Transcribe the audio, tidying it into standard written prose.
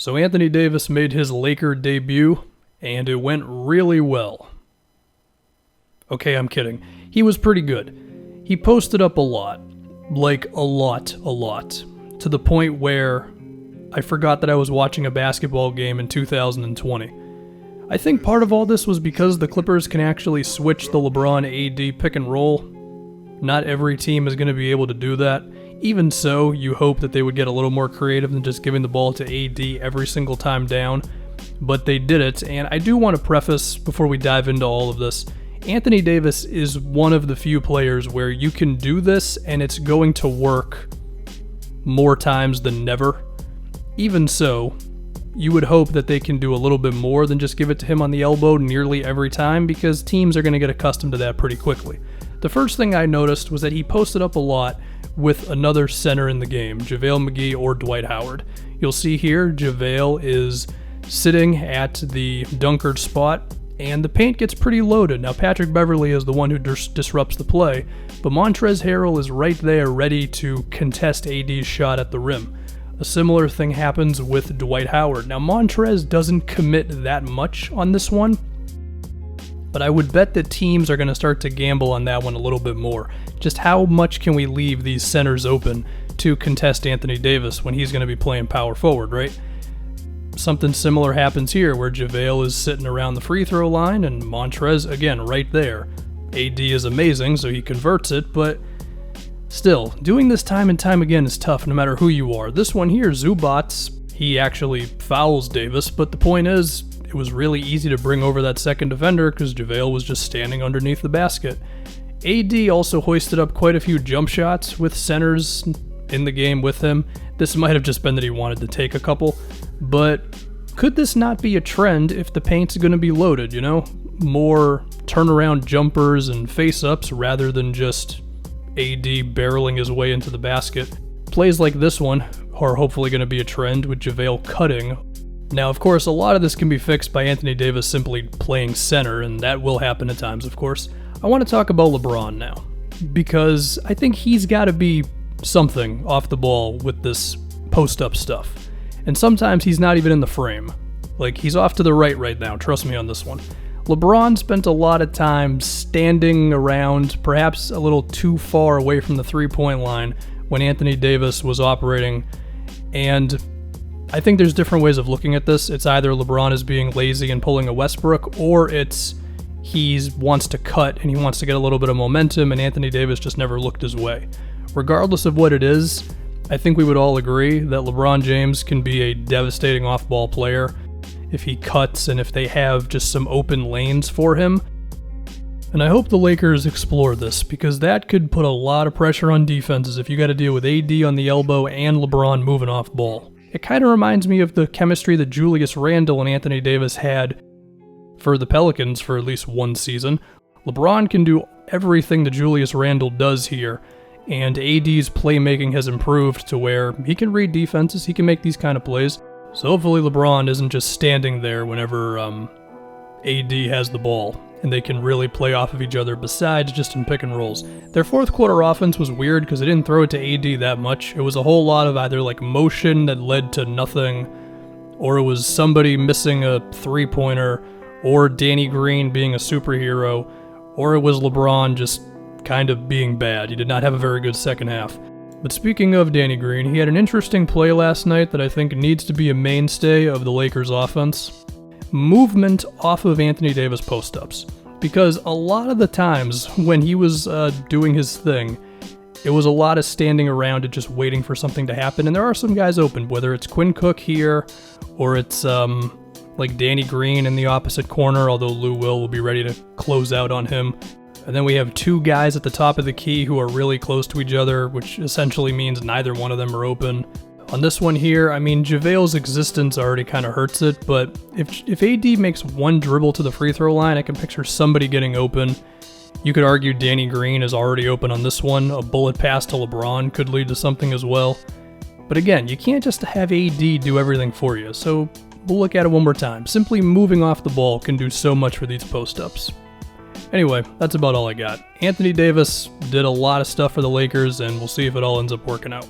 So Anthony Davis made his Laker debut, and it went really well. Okay, I'm kidding. He was pretty good. He posted up a lot. Like, a lot. To the point where I forgot that I was watching a basketball game in 2020. I think part of all this was because the Clippers can actually switch the LeBron AD pick and roll. Not every team is going to be able to do that. Even so, you hope that they would get a little more creative than just giving the ball to AD every single time down. But they did it, and I do want to preface, before we dive into all of this, Anthony Davis is one of the few players where you can do this and it's going to work more times than never. Even so, you would hope that they can do a little bit more than just give it to him on the elbow nearly every time, because teams are going to get accustomed to that pretty quickly. The first thing I noticed was that he posted up a lot with another center in the game, JaVale McGee or Dwight Howard. You'll see here, JaVale is sitting at the dunkered spot, and the paint gets pretty loaded. Now, Patrick Beverley is the one who disrupts the play, but Montrezl Harrell is right there ready to contest AD's shot at the rim. A similar thing happens with Dwight Howard. Now, Montrez doesn't commit that much on this one, but I would bet that teams are going to start to gamble on that one a little bit more. Just how much can we leave these centers open to contest Anthony Davis when he's going to be playing power forward, right? Something similar happens here where JaVale is sitting around the free throw line and Montrez, again, right there. AD is amazing, so he converts it, but still, doing this time and time again is tough no matter who you are. This one here, Zubats, he actually fouls Davis, but the point is, it was really easy to bring over that second defender because JaVale was just standing underneath the basket. AD also hoisted up quite a few jump shots with centers in the game with him. This might have just been that he wanted to take a couple, but could this not be a trend if the paint's going to be loaded, you know? More turnaround jumpers and face-ups rather than just AD barreling his way into the basket. Plays like this one are hopefully going to be a trend with JaVale cutting. Now, of course, a lot of this can be fixed by Anthony Davis simply playing center, and that will happen at times, of course. I want to talk about LeBron now, because I think he's got to be something off the ball with this post-up stuff. And sometimes he's not even in the frame. Like, he's off to the right now, trust me on this one. LeBron spent a lot of time standing around, perhaps a little too far away from the three-point line when Anthony Davis was operating, and I think there's different ways of looking at this. It's either LeBron is being lazy and pulling a Westbrook, or it's he wants to cut and he wants to get a little bit of momentum, and Anthony Davis just never looked his way. Regardless of what it is, I think we would all agree that LeBron James can be a devastating off-ball player if he cuts and if they have just some open lanes for him. And I hope the Lakers explore this, because that could put a lot of pressure on defenses if you got to deal with AD on the elbow and LeBron moving off ball. It kind of reminds me of the chemistry that Julius Randle and Anthony Davis had for the Pelicans for at least one season. LeBron can do everything that Julius Randle does here, and AD's playmaking has improved to where he can read defenses, he can make these kind of plays. So hopefully LeBron isn't just standing there whenever AD has the ball, and they can really play off of each other besides just in pick and rolls. Their fourth quarter offense was weird because they didn't throw it to AD that much. It was a whole lot of either like motion that led to nothing, or it was somebody missing a three-pointer, or Danny Green being a superhero, or it was LeBron just kind of being bad. He did not have a very good second half. But speaking of Danny Green, he had an interesting play last night that I think needs to be a mainstay of the Lakers offense. Movement off of Anthony Davis post-ups. Because a lot of the times when he was doing his thing, it was a lot of standing around and just waiting for something to happen. And there are some guys open, whether it's Quinn Cook here, or it's like Danny Green in the opposite corner, although Lou will be ready to close out on him. And then we have two guys at the top of the key who are really close to each other, which essentially means neither one of them are open. On this one here, I mean, JaVale's existence already kind of hurts it, but if AD makes one dribble to the free throw line, I can picture somebody getting open. You could argue Danny Green is already open on this one. A bullet pass to LeBron could lead to something as well. But again, you can't just have AD do everything for you, so we'll look at it one more time. Simply moving off the ball can do so much for these post-ups. Anyway, that's about all I got. Anthony Davis did a lot of stuff for the Lakers, and we'll see if it all ends up working out.